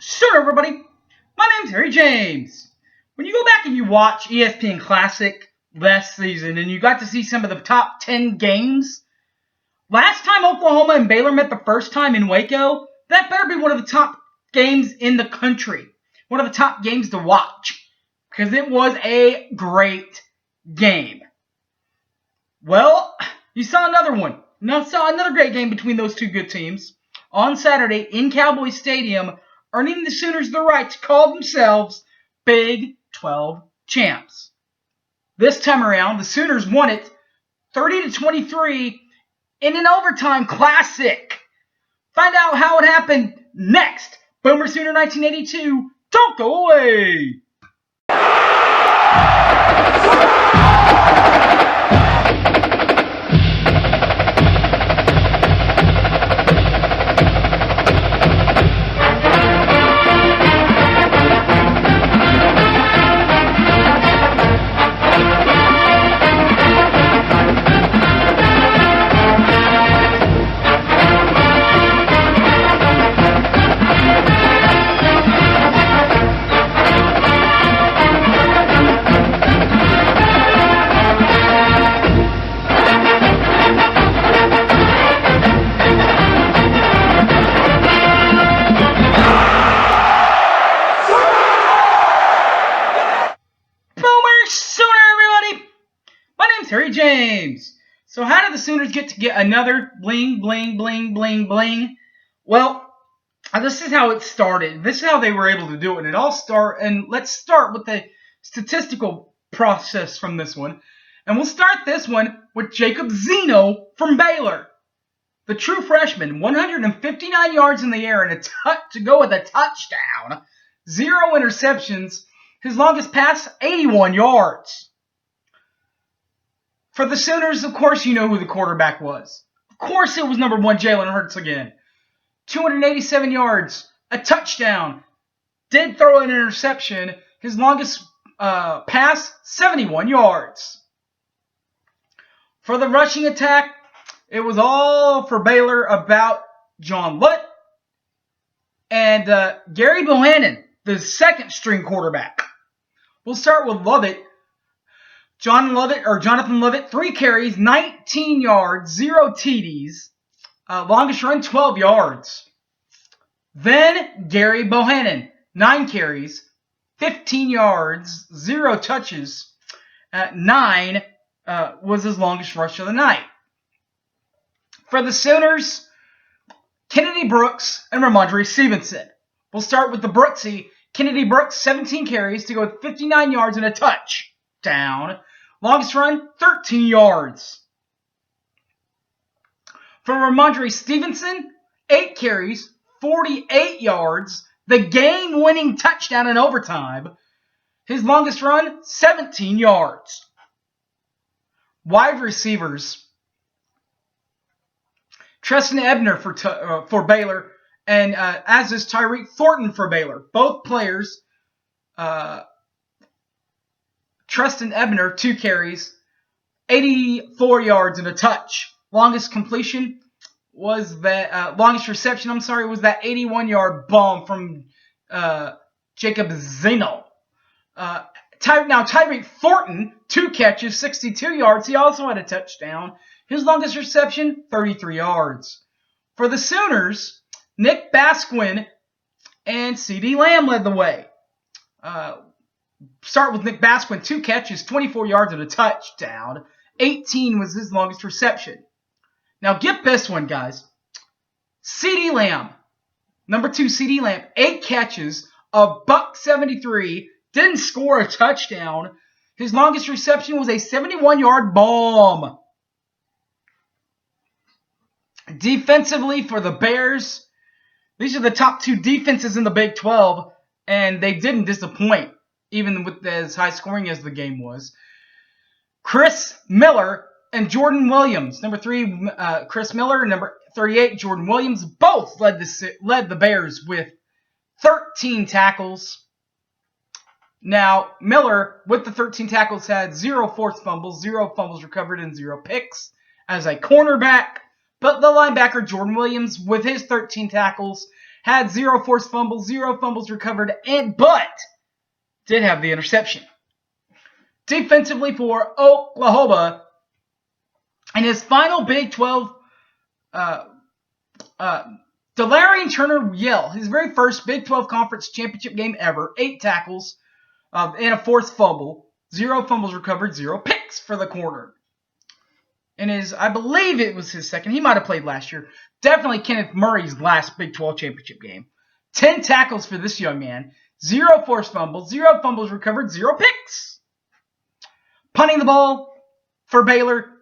Sure, everybody. My name's Harry James. When you go back and you watch ESPN Classic last season and you got to see some of the top 10 games, last time Oklahoma and Baylor met the first time in Waco, that better be one of the top games in the country. One of the top games to watch. Because it was a great game. Well, you saw another one. Saw another great game between those two good teams on Saturday in Cowboy Stadium, earning the Sooners the right to call themselves Big 12 champs. This time around, the Sooners won it 30-23 in an overtime classic. Find out how it happened next. Boomer Sooner 1982. Don't go away. Harry James. So how did the Sooners get another bling, bling, bling, bling, bling? Well, this is how it started. This is how they were able to do it. And let's start with the statistical process from this one. And we'll start this one with Jacob Zeno from Baylor. The true freshman, 159 yards in the air and to go with a touchdown. 0 interceptions. His longest pass, 81 yards. For the Sooners, of course, you know who the quarterback was. Of course, it was number 1, Jalen Hurts again. 287 yards, a touchdown. Did throw an interception. His longest pass, 71 yards. For the rushing attack, it was all for Baylor about John Lutt and Gary Bohannon, the second string quarterback. We'll start with Lovett. Jonathan Lovett, 3 carries, 19 yards, 0 TDs. Longest run, 12 yards. Then Gary Bohannon, 9 carries, 15 yards, 0 touches. 9 was his longest rush of the night. For the Sooners, Kennedy Brooks and Ramondre Stevenson. We'll start with the Brooksy. Kennedy Brooks, 17 carries to go with 59 yards and a touchdown. Longest run, 13 yards. For Ramondre Stevenson, 8 carries, 48 yards, the game-winning touchdown in overtime. His longest run, 17 yards. Wide receivers, Treston Ebner for Baylor, and as is Tyreek Thornton for Baylor. Both players, Treston Ebner, 2 carries, 84 yards and a touch. Longest reception, was that 81-yard bomb from Jacob Zeno. Tyreek Thornton, 2 catches, 62 yards. He also had a touchdown. His longest reception, 33 yards. For the Sooners, Nick Basquin and CeeDee Lamb led the way. Start with Nick Basquin, 2 catches, 24 yards and a touchdown. 18 was his longest reception. Now get this one, guys. CeeDee Lamb, number 2 CeeDee Lamb, 8 catches, $173, didn't score a touchdown. His longest reception was a 71-yard bomb. Defensively for the Bears, these are the top 2 defenses in the Big 12, and they didn't disappoint, even with as high scoring as the game was. Chris Miller and Jordan Williams, number 3, Chris Miller, and number 38, Jordan Williams, both led the Bears with 13 tackles. Now, Miller, with the 13 tackles, had 0 forced fumbles, 0 fumbles recovered, and 0 picks as a cornerback. But the linebacker, Jordan Williams, with his 13 tackles, had 0 forced fumbles, 0 fumbles recovered, but did have the interception. Defensively for Oklahoma, in his final Big 12, Delarian Turner-Yell, his very first Big 12 Conference Championship game ever, 8 tackles and a forced fumble, 0 fumbles recovered, 0 picks for the corner. And I believe it was his second. He might have played last year. Definitely Kenneth Murray's last Big 12 Championship game. 10 tackles for this young man, 0 forced fumbles, 0 fumbles recovered, 0 picks. Punting the ball for Baylor,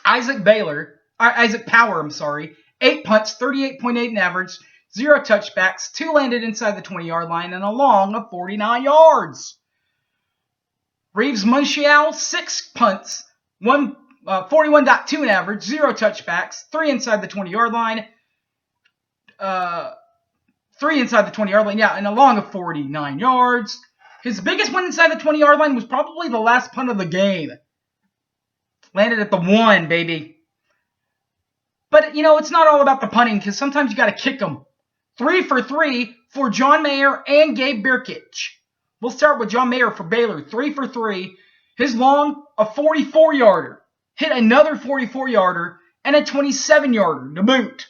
Isaac Power, 8 punts, 38.8 in average, 0 touchbacks, 2 landed inside the 20-yard line, and a long of 49 yards. Reeves Munchiao, 6 punts, 41.2 in average, 0 touchbacks, 3 inside the 20-yard line, and a long of 49 yards. His biggest one inside the 20-yard line was probably the last punt of the game. Landed at the 1, baby. But, it's not all about the punting, because sometimes you got to kick them. 3 for 3 for John Mayer and Gabe Birkic. We'll start with John Mayer for Baylor. 3 for 3. His long, a 44-yarder. Hit another 44-yarder and a 27-yarder to boot.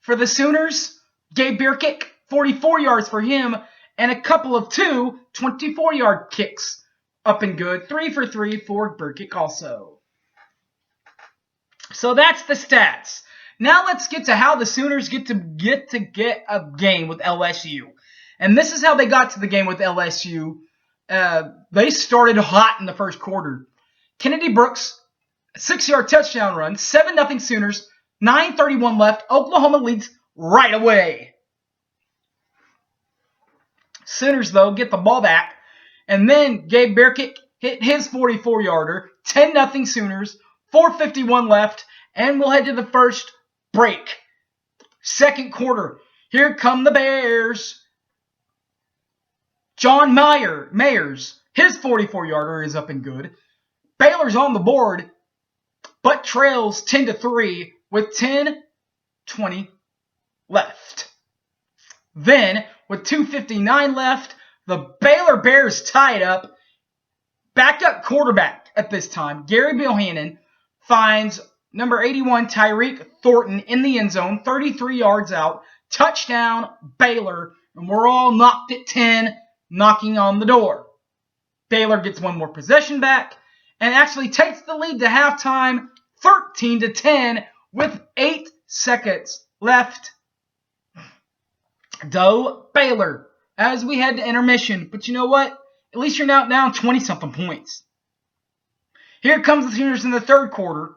For the Sooners, Gabe Birkic, 44 yards for him, and a couple of 24-yard kicks up and good. 3 for 3 for Birkic also. So that's the stats. Now let's get to how the Sooners get a game with LSU. And this is how they got to the game with LSU. They started hot in the first quarter. Kennedy Brooks, 6-yard touchdown run, 7-0 Sooners, 9:31 left. Oklahoma leads right away. Sooners, though, get the ball back. And then Gabe Birkic hit his 44-yarder, 10-0 Sooners, 4:51 left. And we'll head to the first break. Second quarter. Here come the Bears. John Mayers, his 44-yarder is up and good. Baylor's on the board, but trails 10-3 with 10:20 left. Then, with 2:59 left, the Baylor Bears tie it up. Backup quarterback at this time, Gary Bohannon, finds number 81, Tyreek Thornton, in the end zone, 33 yards out. Touchdown, Baylor, and we're all knocked at 10, knocking on the door. Baylor gets one more possession back and actually takes the lead to halftime, 13-10, with 8 seconds left. Go Baylor, as we head to intermission. But you know what? At least you're now down 20-something points. Here comes the Sooners in the third quarter.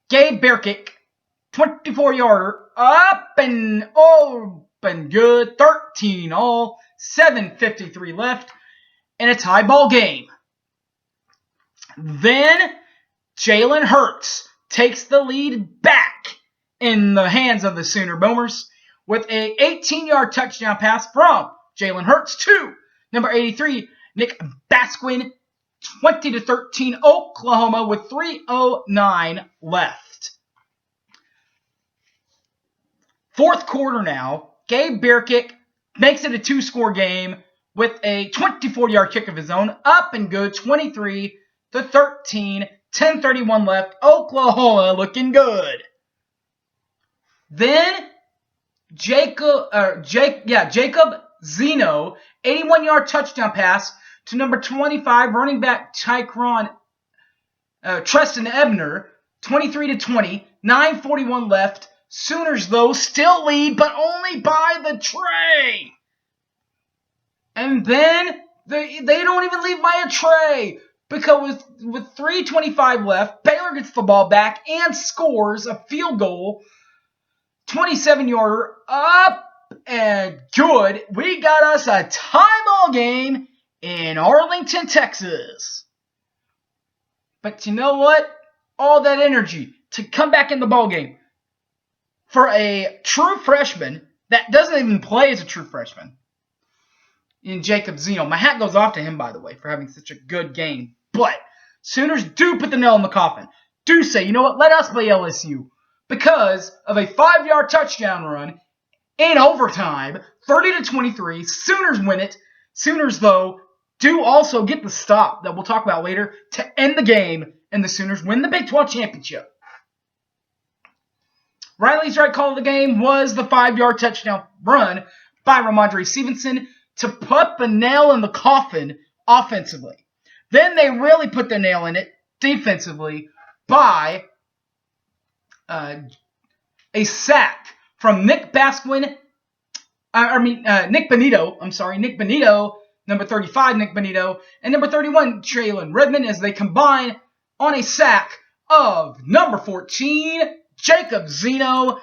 Gabe Birkic, 24-yarder, up and open good, 13-all, 7:53 left, and a tie ball game. Then Jalen Hurts takes the lead back in the hands of the Sooner Boomers with a 18-yard touchdown pass from Jalen Hurts to number 83, Nick Basquin, 20-13 Oklahoma with 3:09 left. Fourth quarter now. Gabe Birkic makes it a 2-score game with a 24-yard kick of his own. Up and good, 23-13, 10:31 left. Oklahoma looking good. Then Jacob Zeno, 81-yard touchdown pass to number 25, running back Treston Ebner, 23-20, 9:41 left. Sooners, though, still lead, but only by the tray. And then they don't even lead by a tray, because with 3:25 left, Baylor gets the ball back and scores a field goal, 27-yarder, up and good. We got us a tie ball game in Arlington, Texas. But you know what? All that energy to come back in the ball game for a true freshman that doesn't even play as a true freshman in Jacob Zeno. My hat goes off to him, by the way, for having such a good game. But Sooners do put the nail in the coffin. Do say, you know what? Let us play LSU. Because of a 5-yard touchdown run in overtime, 30-23. Sooners win it. Sooners, though, do also get the stop that we'll talk about later to end the game, and the Sooners win the Big 12 Championship. Riley's right call of the game was the 5-yard touchdown run by Ramondre Stevenson to put the nail in the coffin offensively. Then they really put the nail in it defensively by a sack from Nick Benito. Nick Benito, number 35, Nick Benito, and number 31, Traylon Redmond, as they combine on a sack of number 14, Jacob Zeno.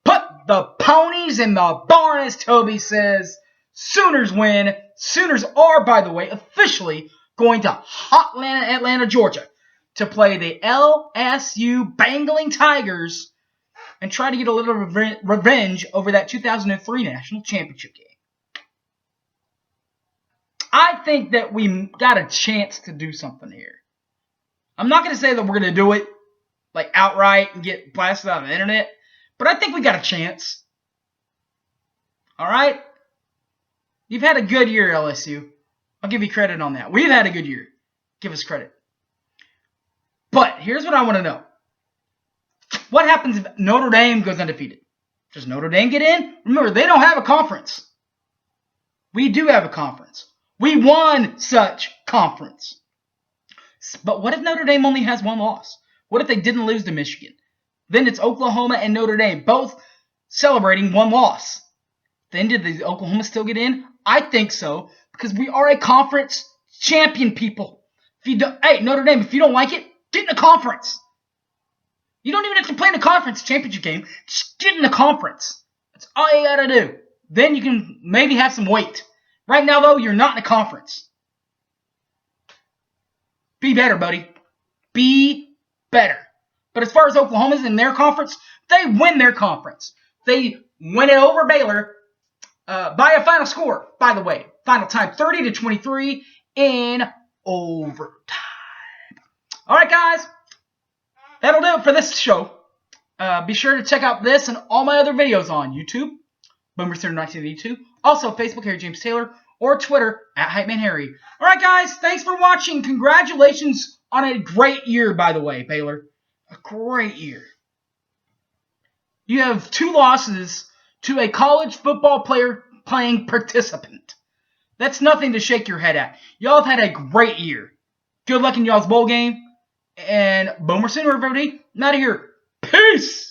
Put the ponies in the barn, as Toby says. Sooners win. Sooners are, by the way, officially going to Hotlanta, Atlanta, Georgia to play the LSU Bangling Tigers and try to get a little revenge over that 2003 National Championship game. I think that we got a chance to do something here. I'm not going to say that we're going to do it like outright and get blasted out of the internet, but I think we got a chance. All right? You've had a good year, LSU. I'll give you credit on that. We've had a good year. Give us credit. But here's what I want to know. What happens if Notre Dame goes undefeated? Does Notre Dame get in? Remember, they don't have a conference. We do have a conference. We won such conference. But what if Notre Dame only has one loss? What if they didn't lose to Michigan? Then it's Oklahoma and Notre Dame both celebrating one loss. Then did the Oklahoma still get in? I think so, because we are a conference champion, people. Hey, Notre Dame, if you don't like it, get in the conference. You don't even have to play in the conference championship game. Just get in the conference. That's all you got to do. Then you can maybe have some weight. Right now, though, you're not in a conference. Be better, buddy. Be better. But as far as Oklahoma's in their conference, they win their conference. They win it over Baylor by a final score, by the way. Final time, 30-23 in overtime. All right, guys. That'll do it for this show. Be sure to check out this and all my other videos on YouTube, BoomerCenter1982. Also, Facebook, Harry James Taylor, or Twitter, @HypeManHarry. All right, guys. Thanks for watching. Congratulations on a great year, by the way, Baylor. A great year. You have 2 losses to a college football player playing participant. That's nothing to shake your head at. Y'all have had a great year. Good luck in y'all's bowl game. And Boomer Sooner, everybody. I'm out of here. Peace!